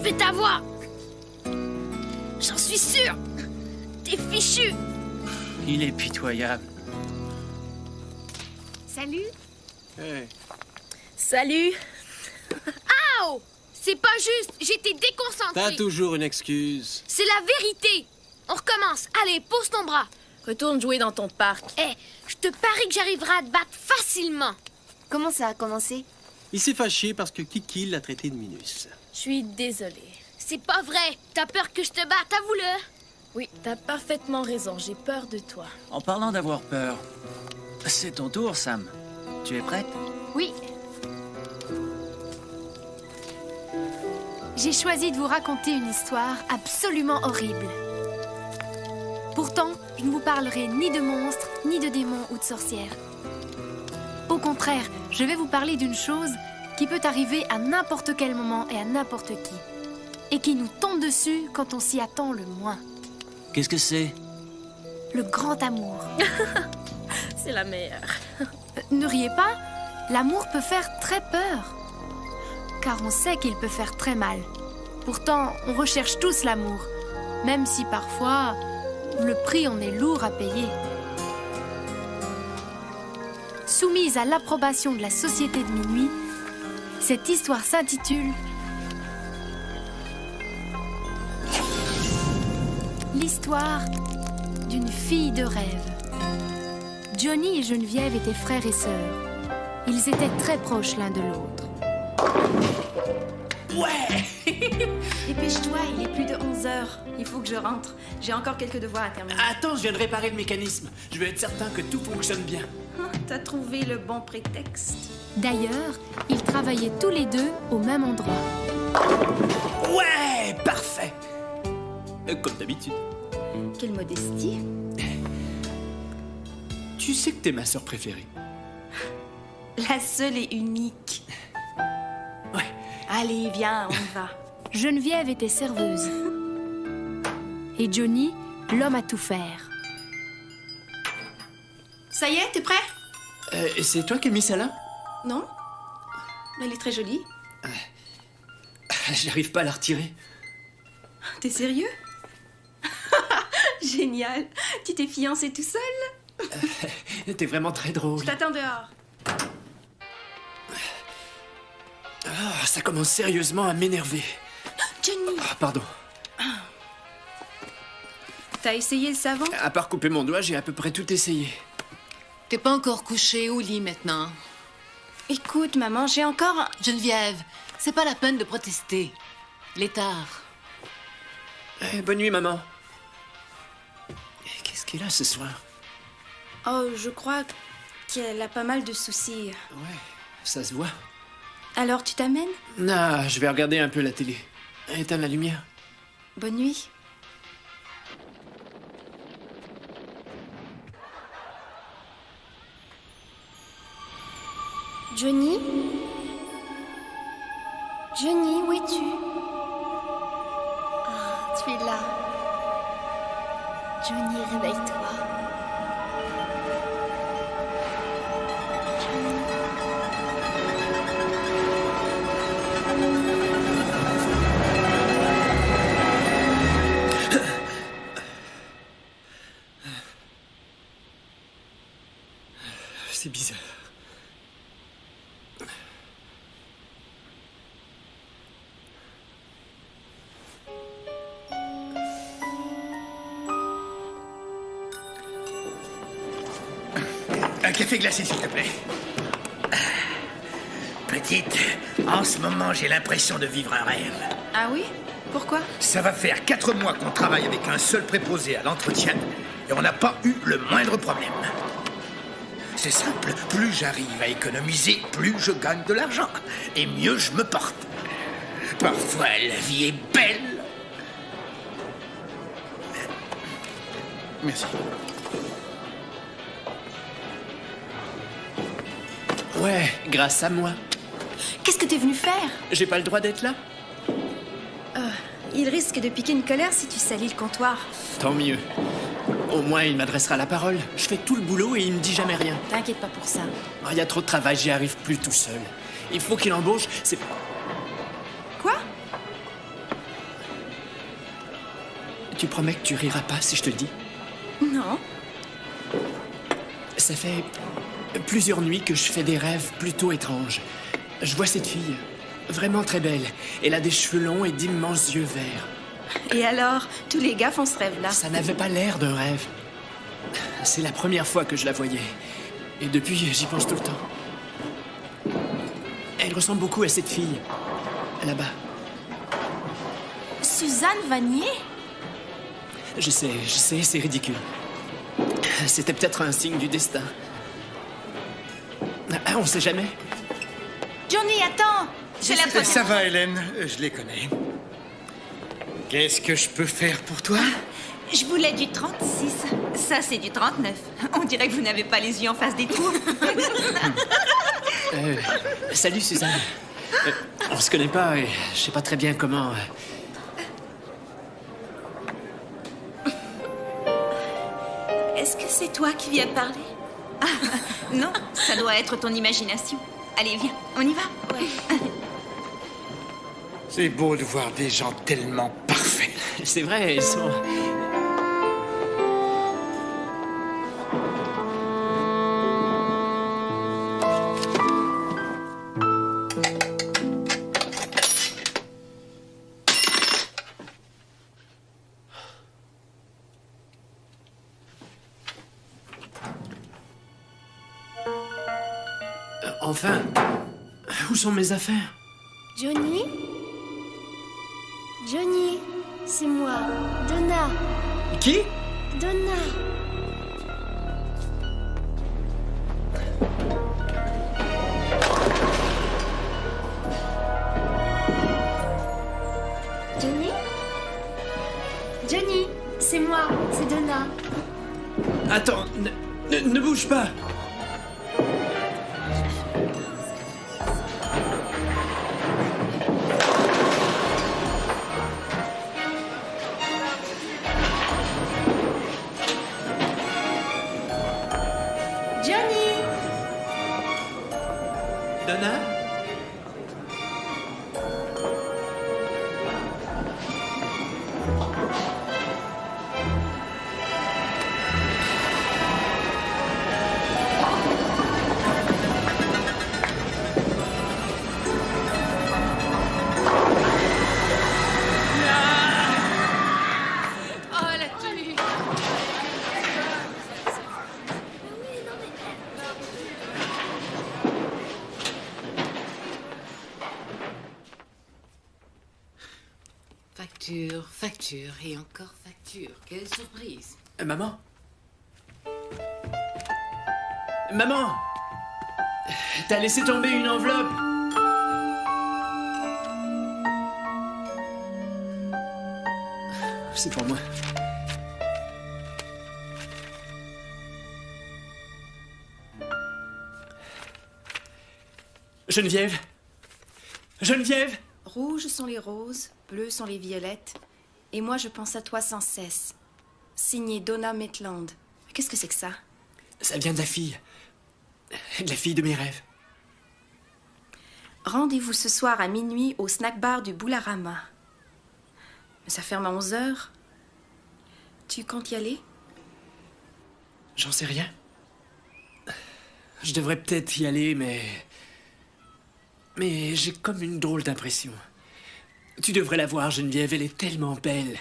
vais t'avoir. J'en suis sûr. T'es fichu. Il est pitoyable. Salut. Hey. Salut. Aouh! C'est pas juste, j'étais déconcentrée. T'as toujours une excuse. C'est la vérité. On recommence. Allez, pose ton bras. Retourne jouer dans ton parc. Eh, je te parie que j'arriverai à te battre facilement. Comment ça a commencé? Il s'est fâché parce que Kiki l'a traité de minus. Je suis désolée. C'est pas vrai. T'as peur que je te batte, avoue-le. Oui, t'as parfaitement raison. J'ai peur de toi. En parlant d'avoir peur, c'est ton tour, Sam. Tu es prête? Oui. J'ai choisi de vous raconter une histoire absolument horrible. Pourtant, je ne vous parlerai ni de monstres, ni de démons ou de sorcières. Au contraire, je vais vous parler d'une chose qui peut arriver à n'importe quel moment et à n'importe qui. Et qui nous tombe dessus quand on s'y attend le moins. Qu'est-ce que c'est? Le grand amour. C'est la meilleure. Ne riez pas, l'amour peut faire très peur. Car on sait qu'il peut faire très mal. Pourtant, on recherche tous l'amour, même si parfois, le prix en est lourd à payer. Soumise à l'approbation de la société de minuit, cette histoire s'intitule L'histoire d'une fille de rêve. Johnny et Geneviève étaient frères et sœurs. Ils étaient très proches l'un de l'autre. Ouais! Dépêche-toi, il est plus de 11 heures. Il faut que je rentre. J'ai encore quelques devoirs à terminer. Attends, je viens de réparer le mécanisme. Je veux être certain que tout fonctionne bien. T'as trouvé le bon prétexte. D'ailleurs, ils travaillaient tous les deux au même endroit. Ouais! Parfait! Comme d'habitude. Quelle modestie. Tu sais que t'es ma sœur préférée. La seule et unique. Ouais. Allez, viens, on y va. Geneviève était serveuse. Et Johnny, l'homme à tout faire. Ça y est, t'es prêt? C'est toi qui as mis ça là? Non? Mais elle est très jolie. J'arrive pas à la retirer. T'es sérieux? Génial. Tu t'es fiancé tout seul? T'es vraiment très drôle. Je t'attends dehors. Ah, ça commence sérieusement à m'énerver. Johnny! Ah, pardon. T'as essayé le savon? À part couper mon doigt, j'ai à peu près tout essayé. T'es pas encore couché au lit maintenant. Écoute, maman, j'ai encore... Geneviève, c'est pas la peine de protester. Il est tard. Bonne nuit, maman. Qu'est-ce qu'elle a ce soir? Oh, je crois qu'elle a pas mal de soucis. Ouais, ça se voit. Alors, tu t'amènes? Non, je vais regarder un peu la télé. Éteins la lumière. Bonne nuit. Johnny? Johnny, où es-tu? Ah, tu es là. Johnny, réveille-toi. C'est bizarre. Un café glacé, s'il te plaît. Petite, en ce moment, j'ai l'impression de vivre un rêve. Ah oui? Pourquoi? Ça va faire 4 mois qu'on travaille avec un seul préposé à l'entretien et on n'a pas eu le moindre problème. C'est simple, plus j'arrive à économiser, plus je gagne de l'argent et mieux je me porte. Parfois, la vie est belle. Merci. Ouais, grâce à moi. Qu'est-ce que t'es venu faire? J'ai pas le droit d'être là? Il risque de piquer une colère si tu salis le comptoir. Tant mieux. Au moins, il m'adressera la parole. Je fais tout le boulot et il me dit jamais rien. T'inquiète pas pour ça. Il y a trop de travail, j'y arrive plus tout seul. Il faut qu'il embauche, c'est... Quoi? Tu promets que tu riras pas si je te le dis? Non. Ça fait plusieurs nuits que je fais des rêves plutôt étranges. Je vois cette fille, vraiment très belle. Elle a des cheveux longs et d'immenses yeux verts. Et alors, tous les gars font ce rêve-là. Ça n'avait pas l'air d'un rêve. C'est la première fois que je la voyais. Et depuis, j'y pense tout le temps. Elle ressemble beaucoup à cette fille, là-bas. Suzanne Vanier? Je sais, c'est ridicule. C'était peut-être un signe du destin. Ah, on sait jamais. Johnny, attends! J'ai la première. Ça va, Hélène, je les connais. Qu'est-ce que je peux faire pour toi? Je voulais du 36. Ça, c'est du 39. On dirait que vous n'avez pas les yeux en face des trous. Salut, Suzanne. On se connaît pas et je sais pas très bien comment... Est-ce que c'est toi qui viens de parler? Ah, non, ça doit être ton imagination. Allez, viens, on y va? Ouais. C'est beau de voir des gens tellement parfaits. C'est vrai, ils sont... Enfin, où sont mes affaires? Johnny? Johnny, c'est moi, Donna. Qui? Donna. Johnny? Johnny, c'est moi, c'est Donna. Attends, ne bouge pas. Johnny! Donna? Oh, la tenue! Facture, facture et encore facture. Quelle surprise. Maman? Maman! T'as laissé tomber une enveloppe. C'est pour moi. Geneviève? Geneviève? Rouges sont les roses, bleus sont les violettes. Et moi, je pense à toi sans cesse. Signé Donna Maitland. Qu'est-ce que c'est que ça? Ça vient de la fille. De la fille de mes rêves. Rendez-vous ce soir à minuit au snack bar du Boularama. Mais ça ferme à 11h. Tu comptes y aller? J'en sais rien. Je devrais peut-être y aller, mais j'ai comme une drôle d'impression. Tu devrais la voir, Geneviève, elle est tellement belle.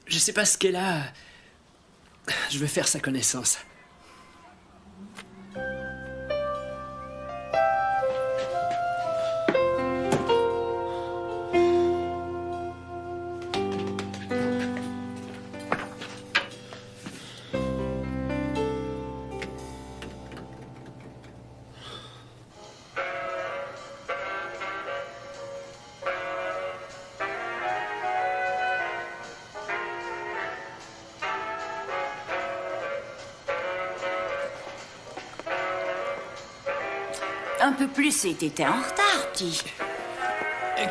Je sais pas ce qu'elle a. Je veux faire sa connaissance. Un peu plus et t'étais en retard, petit.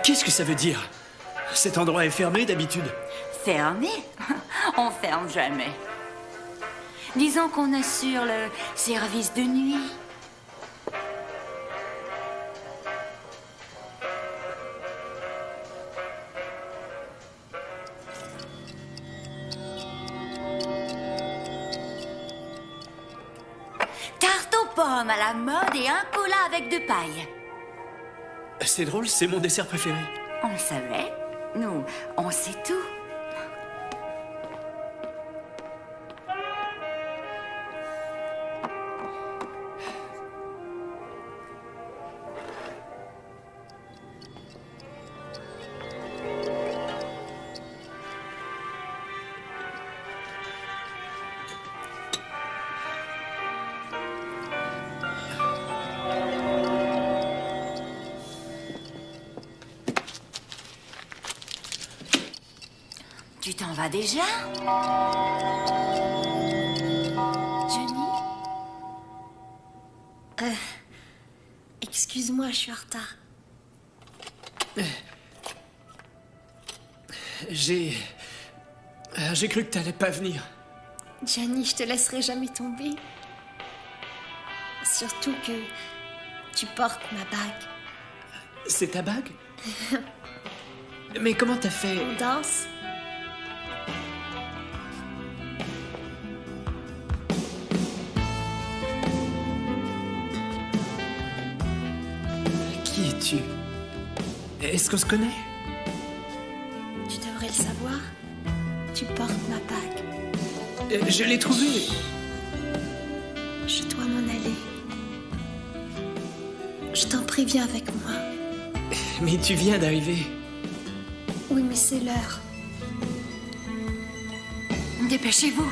Qu'est-ce que ça veut dire? Cet endroit est fermé d'habitude. Fermé? On ferme jamais. Disons qu'on assure le service de nuit. la mode et un cola avec de paille. C'est drôle, c'est mon dessert préféré. On le savait. Nous, on sait tout. Tu t'en vas déjà? Johnny? Excuse-moi, je suis en retard. J'ai cru que t'allais pas venir. Johnny, je te laisserai jamais tomber. Surtout que tu portes ma bague. C'est ta bague? Mais comment t'as fait? On danse? Qui es-tu? Est-ce qu'on se connaît? Tu devrais le savoir. Tu portes ma bague. Je l'ai trouvée. Je dois m'en aller. Je t'en prie, viens avec moi. Mais tu viens d'arriver. Oui, mais c'est l'heure. Dépêchez-vous.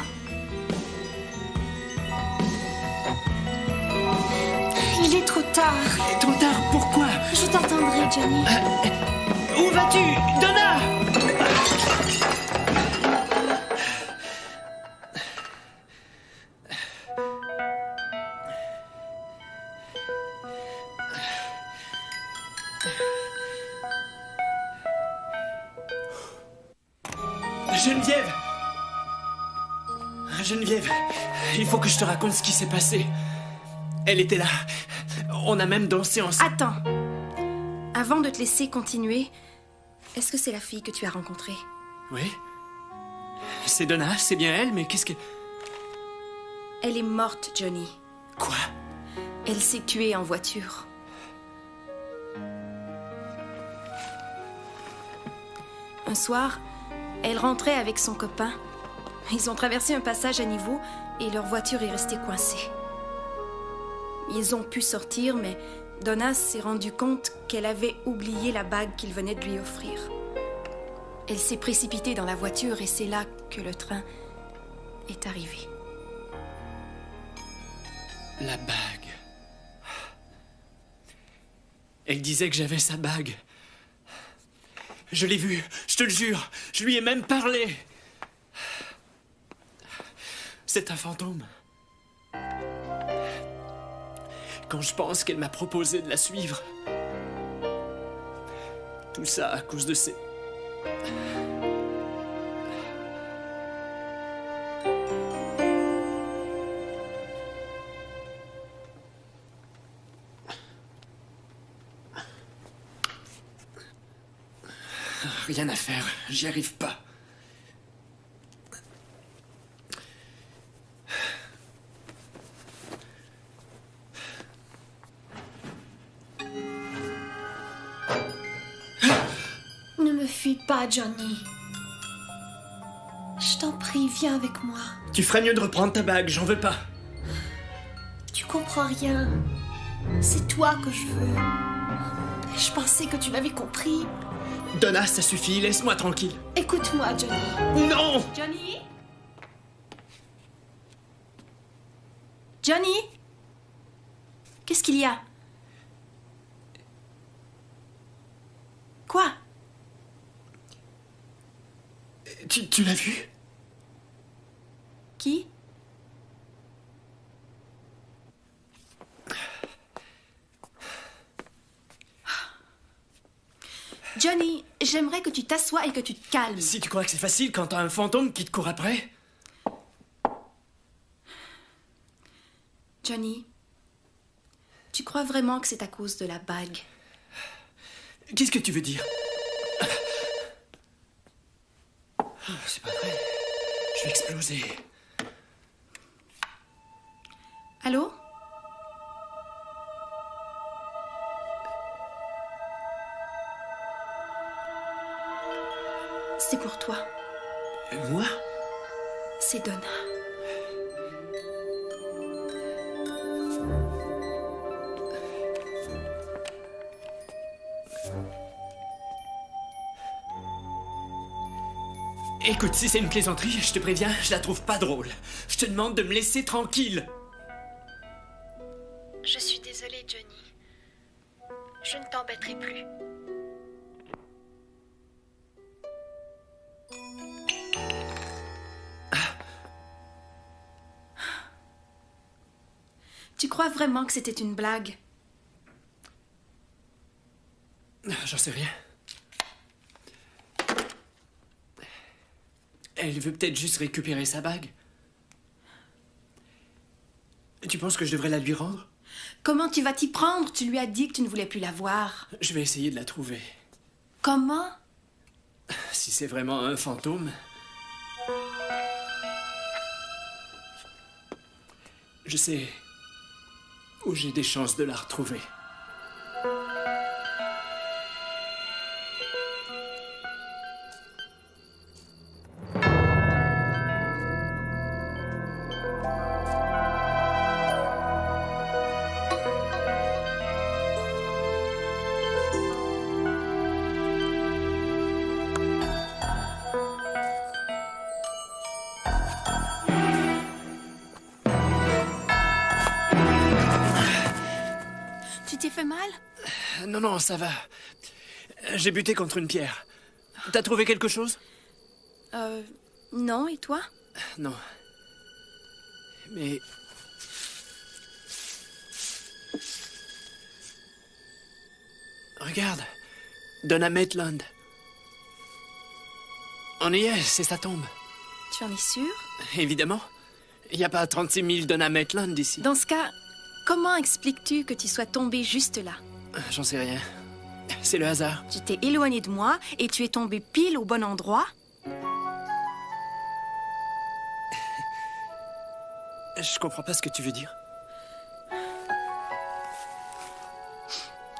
Il est trop tard. Trop tard, pourquoi? Je t'attendrai, Johnny. Où vas-tu, Donna? Geneviève! Geneviève, il faut que je te raconte ce qui s'est passé. Elle était là. On a même dansé ensemble. Attends. Avant de te laisser continuer, est-ce que c'est la fille que tu as rencontrée? Oui. C'est Donna, c'est bien elle, mais qu'est-ce que... Elle est morte, Johnny. Quoi? Elle s'est tuée en voiture. Un soir, elle rentrait avec son copain. Ils ont traversé un passage à niveau et leur voiture est restée coincée. Ils ont pu sortir, mais Donna s'est rendue compte qu'elle avait oublié la bague qu'il venait de lui offrir. Elle s'est précipitée dans la voiture et c'est là que le train est arrivé. La bague. Elle disait que j'avais sa bague. Je l'ai vue, je te le jure. Je lui ai même parlé. C'est un fantôme. Quand je pense qu'elle m'a proposé de la suivre. Tout ça à cause de ces... Rien à faire, j'y arrive pas. Ne me fuis pas, Johnny. Je t'en prie, viens avec moi. Tu ferais mieux de reprendre ta bague, j'en veux pas. Tu comprends rien. C'est toi que je veux. Je pensais que tu l'avais compris. Donna, ça suffit, laisse-moi tranquille. Écoute-moi, Johnny. Non! Johnny? Johnny? Qu'est-ce qu'il y a? Quoi? Tu l'as vu? Qui? Johnny, j'aimerais que tu t'assoies et que tu te calmes. Si tu crois que c'est facile quand t'as un fantôme qui te court après? Johnny, tu crois vraiment que c'est à cause de la bague? Qu'est-ce que tu veux dire? C'est pas vrai. Je vais exploser. Allô? C'est pour toi. Moi? C'est Donna. Écoute, si c'est une plaisanterie, je te préviens, je la trouve pas drôle. Je te demande de me laisser tranquille. Je suis désolée, Johnny. Je ne t'embêterai plus. Tu crois vraiment que c'était une blague? J'en sais rien. Elle veut peut-être juste récupérer sa bague. Tu penses que je devrais la lui rendre? Comment tu vas t'y prendre? Tu lui as dit que tu ne voulais plus la voir. Je vais essayer de la trouver. Comment? Si c'est vraiment un fantôme... Je sais où j'ai des chances de la retrouver. Tu t'es fait mal? Non, non, ça va. J'ai buté contre une pierre. T'as trouvé quelque chose? Non, et toi? Non. Mais... Regarde. Donna Maitland. On y est, c'est sa tombe. Tu en es sûr? Évidemment. Il n'y a pas 36 000 Donna Maitland ici. Dans ce cas, comment expliques-tu que tu sois tombé juste là? J'en sais rien. C'est le hasard. Tu t'es éloigné de moi et tu es tombé pile au bon endroit? Je comprends pas ce que tu veux dire.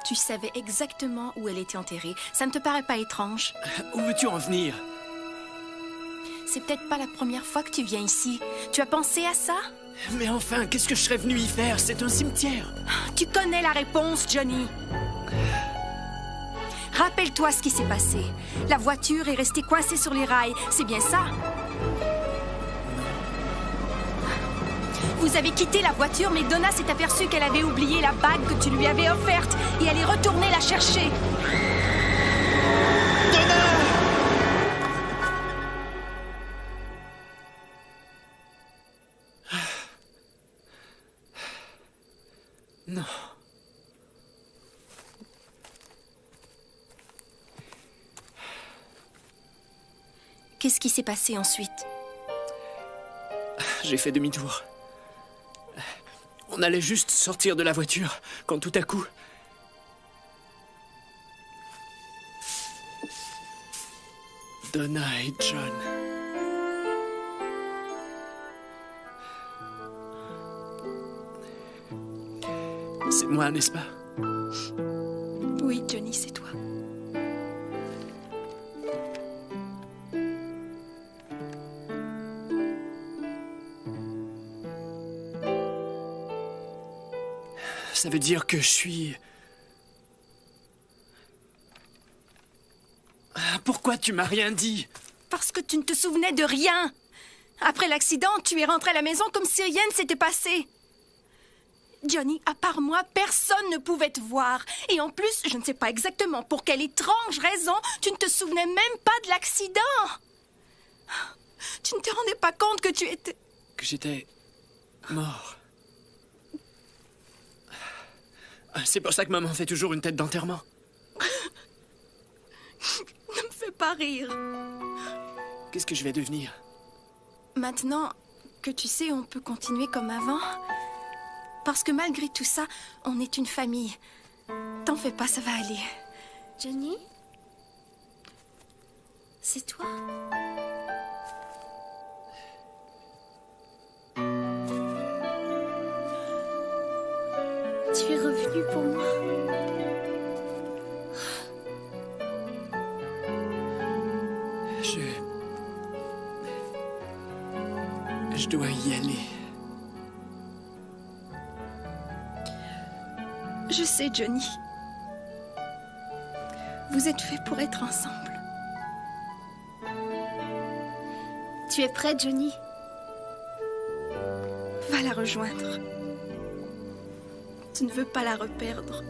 Tu savais exactement où elle était enterrée. Ça ne te paraît pas étrange? Où veux-tu en venir? C'est peut-être pas la première fois que tu viens ici. Tu as pensé à ça? Mais enfin, qu'est-ce que je serais venu y faire? C'est un cimetière. Tu connais la réponse, Johnny. Rappelle-toi ce qui s'est passé. La voiture est restée coincée sur les rails. C'est bien ça? Vous avez quitté la voiture, mais Donna s'est aperçue qu'elle avait oublié la bague que tu lui avais offerte et elle est retournée la chercher. Non. Qu'est-ce qui s'est passé ensuite? J'ai fait demi-tour. On allait juste sortir de la voiture quand tout à coup... Donna et John... C'est moi, n'est-ce pas? Oui, Johnny, c'est toi. Ça veut dire que je suis... Pourquoi tu m'as rien dit? Parce que tu ne te souvenais de rien. Après l'accident, tu es rentré à la maison comme si rien ne s'était passé. Johnny, à part moi, personne ne pouvait te voir. Et en plus, je ne sais pas exactement pour quelle étrange raison, tu ne te souvenais même pas de l'accident. Tu ne te rendais pas compte que tu étais... Que j'étais... mort. C'est pour ça que maman fait toujours une tête d'enterrement. Ne me fais pas rire. Qu'est-ce que je vais devenir? Maintenant que tu sais, on peut continuer comme avant. Parce que malgré tout ça, on est une famille. T'en fais pas, ça va aller. Johnny? C'est toi? Tu es revenu pour moi? Je dois y aller. Je sais, Johnny. Vous êtes faits pour être ensemble. Tu es prêt, Johnny? Va la rejoindre. Tu ne veux pas la reperdre.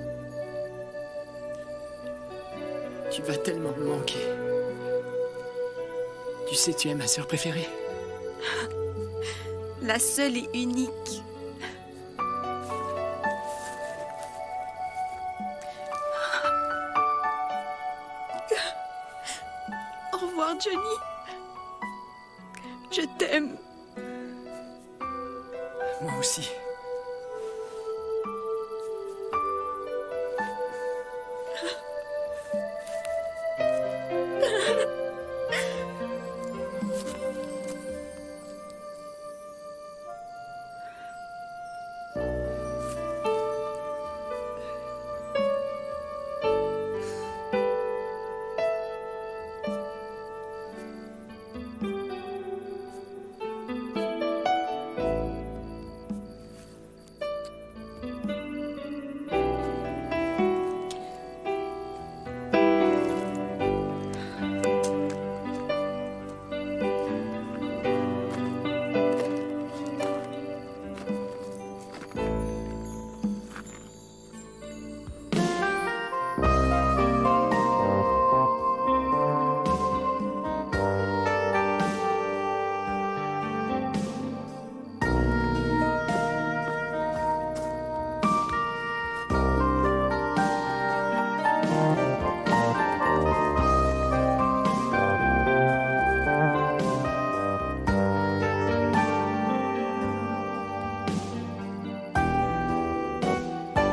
Tu vas tellement me manquer. Tu sais, tu es ma sœur préférée. La seule et unique. Au revoir, Johnny. Je t'aime. Moi aussi.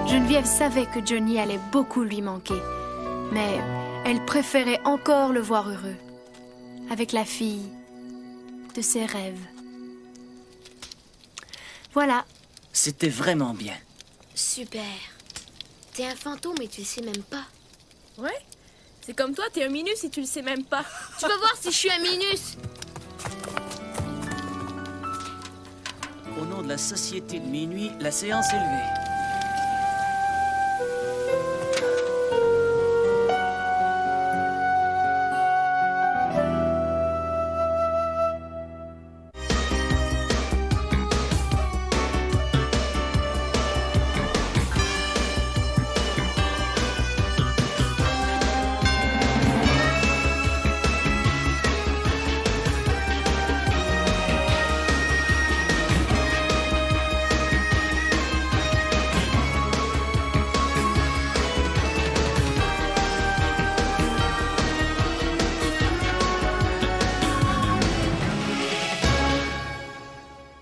Geneviève savait que Johnny allait beaucoup lui manquer, mais elle préférait encore le voir heureux, avec la fille de ses rêves. Voilà. C'était vraiment bien. Super. T'es un fantôme et tu le sais même pas. Ouais? C'est comme toi, t'es un minus et tu le sais même pas. Tu vas voir si je suis un minus. Au nom de la Société de Minuit, la séance est levée.